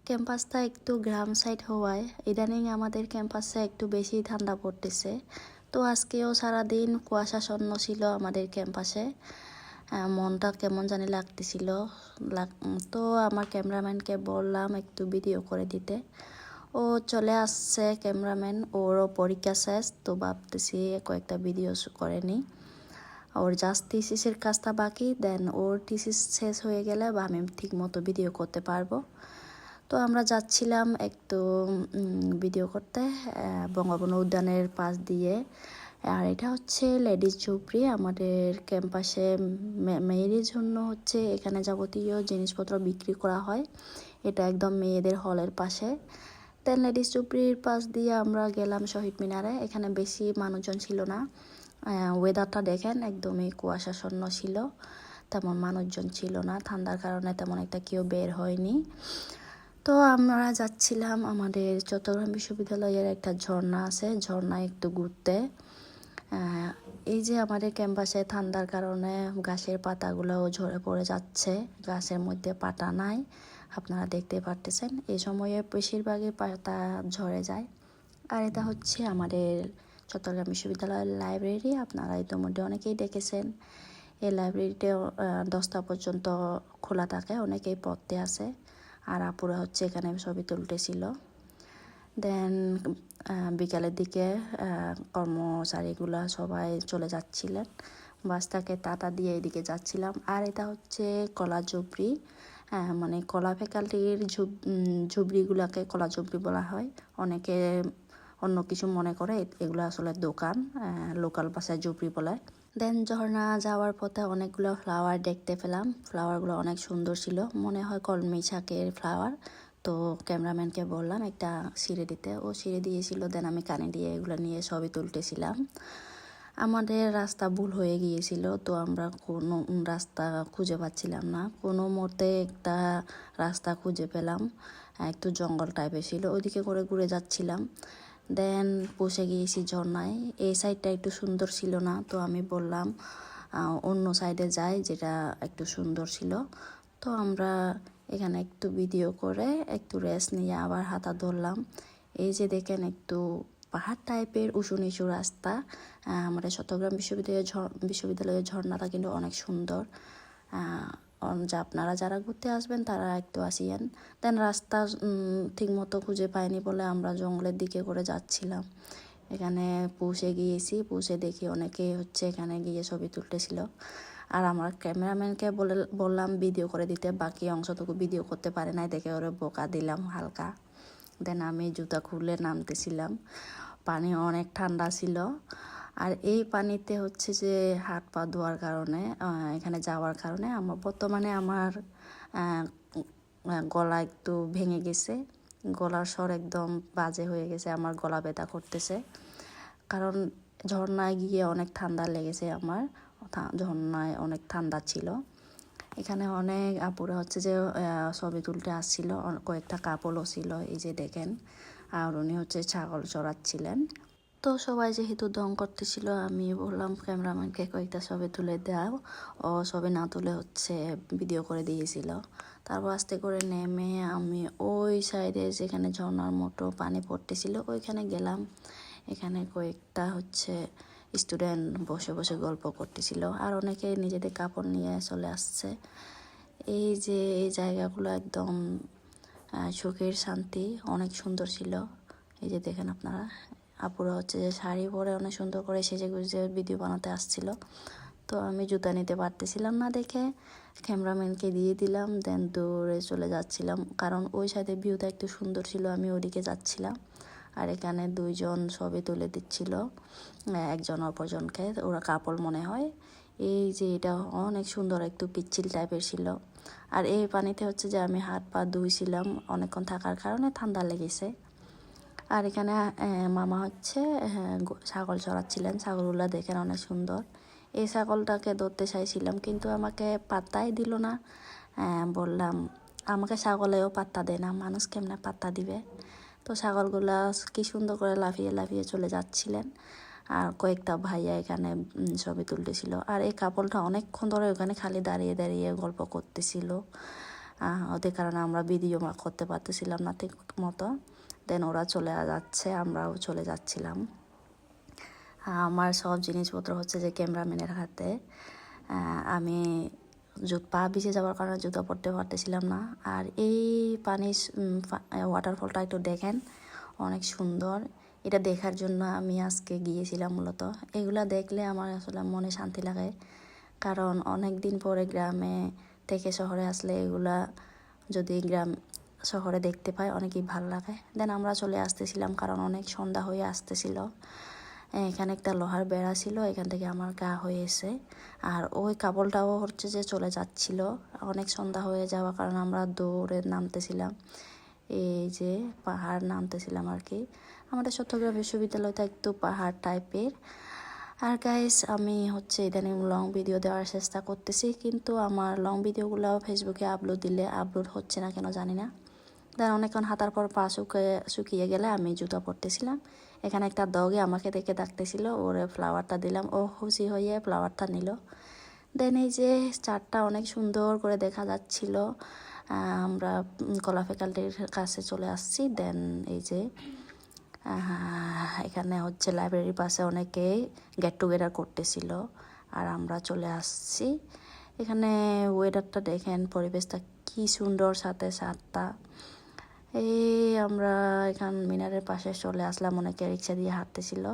ক্যাম্পাসটা একটু গ্রাম সাইড হওয়ায় ইদানিং আমাদের ক্যাম্পাসে একটু বেশি ঠান্ডা পড়তেছে। তো আজকেও সারাদিন কুয়াশাচ্ছন্ন ছিল আমাদের ক্যাম্পাসে। মনটা কেমন জানি লাগতেছিল। তো আমার ক্যামেরাম্যানকে বললাম একটু ভিডিও করে দিতে। ও চলে আসছে ক্যামেরাম্যান, ওরও পরীক্ষা শেষ, তো ভাবতেছি কয়েকটা ভিডিও করে নিই। ওর জাস্ট থিসিসের কাজটা বাকি, দেন ওর থিসিস শেষ হয়ে গেলে আমি ঠিক মতো ভিডিও করতে পারবো। তো আমরা যাচ্ছিলাম একটু ভিডিও করতে বঙ্গবন্ধু উদ্যানের পাশ দিয়ে। আর এটা হচ্ছে লেডিস ঝুপড়ি। আমাদের ক্যাম্পাসে মেয়েদের জন্য হচ্ছে এখানে যাবতীয় জিনিসপত্র বিক্রি করা হয়। এটা একদম মেয়েদের হলের পাশে। দেন লেডিস ঝুপড়ির পাশ দিয়ে আমরা গেলাম শহীদ মিনারে। এখানে বেশি মানুষজন ছিল না। ওয়েদারটা দেখেন একদমই কুয়াশাচ্ছন্ন ছিল, তেমন মানুষজন ছিল না। ঠান্ডার কারণে তেমন একটা কেউ বের হয়নি। তো আমরা যাচ্ছিলাম আমাদের চট্টগ্রাম বিশ্ববিদ্যালয়ের একটা ঝর্ণা আছে, ঝর্ণায় একটু ঘুরতে। এই যে আমাদের ক্যাম্পাসে ঠান্ডার কারণে গাছের পাতাগুলোও ঝরে পড়ে যাচ্ছে, গাছের মধ্যে পাতা নাই, আপনারা দেখতে পারতেছেন। এই সময়ে বেশিরভাগই পাতা ঝরে যায়। আর এটা হচ্ছে আমাদের চট্টগ্রাম বিশ্ববিদ্যালয়ের লাইব্রেরি। আপনারা ইতিমধ্যে অনেকেই দেখেছেন। এই লাইব্রেরিতে 10টা পর্যন্ত খোলা থাকে, অনেকেই পড়তে আসে। আর আপুরা হচ্ছে এখানে ছবি তুলতেছিল। দেন বিকালের দিকে কর্মচারীগুলা সবাই চলে যাচ্ছিলেন, বাসটাকে টাটা দিয়ে এদিকে যাচ্ছিলাম। আর এটা হচ্ছে কলা ঝুপড়ি, মানে কলা ফ্যাকাল্টির ঝুপড়িগুলাকে কলা ঝুপড়ি বলা হয়। অনেকে অন্য কিছু মনে করে, এগুলো আসলে দোকান, লোকাল ভাষায় ঝুপড়ি বলে। দেন ঝর্ণা যাওয়ার পথে অনেকগুলো ফ্লাওয়ার দেখতে পেলাম। ফ্লাওয়ারগুলো অনেক সুন্দর ছিল, মনে হয় কলমি শাকের ফ্লাওয়ার। তো ক্যামেরাম্যানকে বললাম একটা সিঁড়ি দিতে, ও সিঁড়ি দিয়েছিল। দেন আমি কানে দিয়ে এগুলো নিয়ে ছবি তুলতেছিলাম। আমাদের রাস্তা ভুল হয়ে গিয়েছিল, তো আমরা কোনো রাস্তা খুঁজে পাচ্ছিলাম না। কোনো মুহূর্তে একটা রাস্তা খুঁজে পেলাম, একটু জঙ্গল টাইপের ছিল, ওইদিকে করে ঘুরে যাচ্ছিলাম। দেন পৌঁছে গিয়েছি ঝর্ণায়। এই সাইডটা একটু সুন্দর ছিল না, তো আমি বললাম অন্য সাইডে যাই, যেটা একটু সুন্দর ছিল। তো আমরা এখানে একটু ভিডিও করে একটু রেস্ট নিয়ে আবার হাঁটা ধরলাম। এই যে দেখেন একটু পাহাড় টাইপের উঁচু নিচু রাস্তা। আমাদের চট্টগ্রাম বিশ্ববিদ্যালয়ের ঝর্ণাটা কিন্তু অনেক সুন্দর। যা আপনারা যারা ঘুরতে আসবেন তারা একটু আসিয়েন। দেন রাস্তা ঠিক মতো খুঁজে পাইনি বলে আমরা জঙ্গলের দিকে করে যাচ্ছিলাম। এখানে পৌঁছে পৌঁছে দেখি অনেকে হচ্ছে এখানে গিয়ে ছবি তুলতেছিল। আর আমার ক্যামেরাম্যানকে বললাম ভিডিও করে দিতে, বাকি অংশটুকু ভিডিও করতে পারে নাই দেখে ওরে বোকা দিলাম হালকা। দেন আমি জুতা খুলে নামতেছিলাম। পানি অনেক ঠান্ডা ছিল। আর এই পানিতে হচ্ছে যে হাত পা ধোয়ার কারণে, এখানে যাওয়ার কারণে বর্তমানে আমার গলা একটু ভেঙে গেছে, গলার স্বর একদম বাজে হয়ে গেছে, আমার গলা ব্যথা করতেছে। কারণ ঝর্ণায় গিয়ে অনেক ঠান্ডা লেগেছে আমার, ঝর্ণায় অনেক ঠান্ডা ছিল। এখানে অনেক আপুরা হচ্ছে যে ছবি তুলতে আসছিল, কয়েকটা কাপড়ও ছিল, এই যে দেখেন। আর উনি হচ্ছে ছাগল চড়াচ্ছিলেন। তো সবাই যেহেতু দম করতেছিল, আমি বললাম ক্যামেরাম্যানকে কয়েকটা ছবি তুলে দাও। ও ছবি না তুলে হচ্ছে ভিডিও করে দিয়েছিল। তারপর আস্তে করে নেমে আমি ওই সাইডে যেখানে ঝর্ণার মতো পানি পড়তেছিল ওইখানে গেলাম। এখানে কয়েকটা হচ্ছে স্টুডেন্ট বসে বসে গল্প করতেছিল, আর অনেকে নিজেদের কাপড় নিয়ে চলে আসছে। এই যে এই জায়গাগুলো একদম চোখের শান্তি, অনেক সুন্দর ছিল। এই যে দেখেন আপনারা, আপুরা হচ্ছে যে শাড়ি পরে অনেক সুন্দর করে সেজে গুজে ভিডিও বানাতে আসছিল। তো আমি জুতা নিতে পারতেছিলাম না দেখে ক্যামেরাম্যানকে দিয়ে দিলাম। দেন দৌড়ে চলে যাচ্ছিলাম, কারণ ওই সাইডে ভিউটা একটু সুন্দর ছিল, আমি ওদিকে যাচ্ছিলাম। আর এখানে দুইজন ছবি তুলে দিচ্ছিল, একজন অপরজনকে, ওরা কাপড় মনে হয়। এই যে এটা অনেক সুন্দর, একটু পিচ্ছিল টাইপের ছিল। আর এই পানিতে হচ্ছে যে আমি হাত পা ধুইছিলাম, অনেকক্ষণ থাকার কারণে ঠান্ডা লেগেছে। আর এখানে মামা হচ্ছে ছাগল চড়াচ্ছিলেন, ছাগলগুলো দেখেন অনেক সুন্দর। এই ছাগলটাকে ধরতে চাইছিলাম, কিন্তু আমাকে পাত্তাই দিল না। বললাম আমাকে ছাগলেও পাত্তা দেয় না, মানুষ কেমনে পাত্তা দিবে। তো ছাগলগুলা কি সুন্দর করে লাফিয়ে লাফিয়ে চলে যাচ্ছিলেন। আর কয়েকটা ভাইয়া এখানে ছবি তুলতেছিল। আর এই কাপলটা অনেকক্ষণ ধরে ওখানে খালি দাঁড়িয়ে দাঁড়িয়ে গল্প করতেছিল। ওদের কারণে আমরা ভিডিও করতে পারতেছিলাম না ঠিক মতো। দেন ওরা চলে যাচ্ছে, আমরাও চলে যাচ্ছিলাম। আমার সব জিনিসপত্র হচ্ছে যে ক্যামেরাম্যানের হাতে। আমি পা ভিজে যাওয়ার কারণে জুতো পরতে পারতেছিলাম না। আর এই ওয়াটারফলটা একটু দেখেন, অনেক সুন্দর। এটা দেখার জন্য আমি আজকে গিয়েছিলাম মূলত। এগুলা দেখলে আমার আসলে মনে শান্তি লাগে, কারণ অনেক দিন পরে গ্রামে থেকে শহরে আসলে এগুলা যদি শহরে দেখতে পাই অনেকই ভালো লাগে। দেন আমরা চলে আসতেছিলাম, কারণ অনেক সন্ধ্যা হয়ে আসতেছিল। এখানে একটা লোহার বেড়া ছিল, এখান থেকে আমার গা হয়েছে। আর ওই কাবলটাও হচ্ছে যে চলে যাচ্ছিল, অনেক সন্ধ্যা হয়ে যাওয়ার কারণে আমরা দৌড়ে নামতেছিলাম, এই যে পাহাড় নামতেছিলাম আর কি। আমাদের চট্টগ্রাম বিশ্ববিদ্যালয়টা একটু পাহাড় টাইপের। আর গাইস, আমি হচ্ছে ইদানিং লং ভিডিও দেওয়ার চেষ্টা করতেছি, কিন্তু আমার লং ভিডিওগুলো ফেসবুকে আপলোড দিলে আপলোড হচ্ছে না কেন জানি না। দেন অনেকক্ষণ হাঁটার পর পা শুকিয়ে গেলে আমি জুতো পরতেছিলাম। এখানে একটা ডগে আমাকে দেখে ডাকতেছিল, ওরে ফ্লাওয়ারটা দিলাম, ও খুশি হয়ে ফ্লাওয়ারটা নিল। দেন এই যে চারটা অনেক সুন্দর করে দেখা যাচ্ছিল। আমরা কলা ফ্যাকাল্টির কাছে চলে আসছি। দেন এই যে এখানে হচ্ছে লাইব্রেরির পাশে অনেকেই গেট টুগেদার করতেছিল, আর আমরা চলে আসছি। এখানে ওয়েদারটা দেখেন, পরিবেশটা কি সুন্দর, সাথে সাতটা। এই আমরা এখান মিনারের পাশে চলে আসলাম, অনেকে রিক্সা দিয়ে হাঁটতেছিল।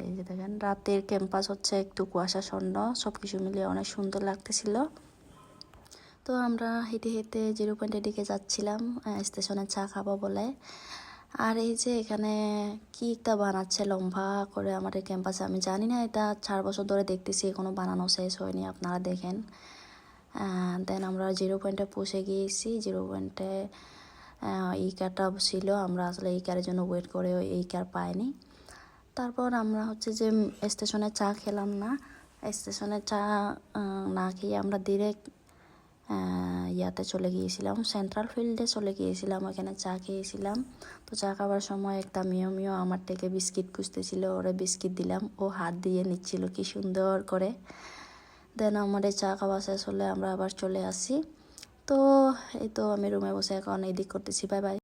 এই যে দেখেন, রাতের ক্যাম্পাস হচ্ছে একটু কুয়াশাচ্ছন্ন, সব কিছু মিলিয়ে অনেক সুন্দর লাগতেছিল। তো আমরা হেঁটে হেঁটে 0 পয়েন্টের দিকে যাচ্ছিলাম স্টেশনে চা খাবো বলে। আর এই যে এখানে কি একটা বানাচ্ছে লম্বা করে আমাদের ক্যাম্পাসে, আমি জানি না, এটা 4 বছর ধরে দেখতেছি, কোনো বানানো শেষ হয়নি, আপনারা দেখেন। দেন আমরা 0 পয়েন্টে পৌঁছে গিয়েছি। 0 পয়েন্টে এই কারটা ছিল, আমরা আসলে এই কারের জন্য ওয়েট করে এই কার পাইনি। তারপর আমরা হচ্ছে যে স্টেশনে চা খেলাম না, স্টেশনে চা না খেয়ে আমরা ডিরেক্ট ইয়াতে চলে গিয়েছিলাম, সেন্ট্রাল ফিল্ডে চলে গিয়েছিলাম, ওখানে চা খেয়েছিলাম। তো চা খাওয়ার সময় একটা মিও আমার থেকে বিস্কিট খুঁজতেছিল, ওরে বিস্কিট দিলাম, ও হাত দিয়ে নিচ্ছিল কি সুন্দর করে। দেন আমাদের চা খাওয়া শেষ হলে আমরা আবার চলে আসি। তো এই তো আমি রুমে বসে এখন এডিট করতেছি। Bye bye.